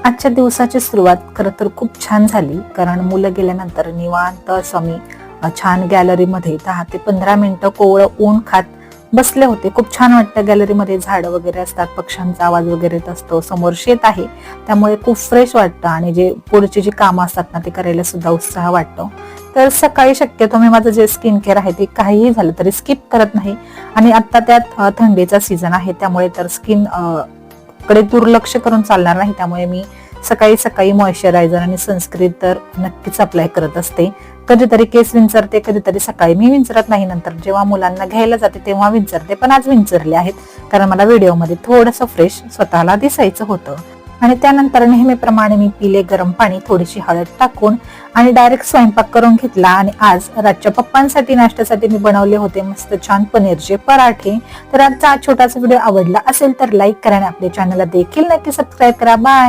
आजच्या दिवसाची सुरुवात खरं तर खूप छान झाली, कारण मुलं गेल्यानंतर निवांत असं मी छान गॅलरीमध्ये 10 ते 15 मिनिटं कोवळं ऊन खात बसले होते. खूप छान वाटतं, गॅलरीमध्ये झाडं वगैरे असतात, पक्ष्यांचा आवाज वगैरे येत असतो, समोर शेत आहे, त्यामुळे खूप फ्रेश वाटतं आणि जे पुढची जी कामं असतात ना, ते करायला सुद्धा उत्साह वाटतो. तर सकाळी शक्यतो मी माझं जे स्किन केअर आहे ते काहीही झालं तरी स्किप करत नाही. आणि आता त्यात थंडीचा सीझन आहे, त्यामुळे तर स्किन कडे दुर्लक्ष करून चालणार नाही. त्यामुळे मी सकाळी सकाळी मॉइश्चरायझर आणि सनस्क्रीन तर नक्कीच अप्लाय करत असते. कधीतरी केस विंचरते, कधीतरी सकाळी मी विंचरत नाही, नंतर जेव्हा मुलांना घ्यायला जाते तेव्हा विंचरते. पण आज विंचरले आहेत, कारण मला व्हिडिओमध्ये थोडंसं फ्रेश स्वतःला दिसायचं होतं. आणि त्यानंतर नेहमीप्रमाणे मी पिले गरम पाणी, थोडीशी हळद टाकून, आणि डायरेक्ट स्वयंपाक करून घेतला. आणि आज रातच्या पप्पांसाठी नाश्त्यासाठी मी बनवले होते मस्त छान पनीरचे पराठे. तर आजचा छोटासा व्हिडिओ आवडला असेल तर लाईक करा आणि आपल्या चॅनलला देखील नक्की सबस्क्राईब करा. बाय.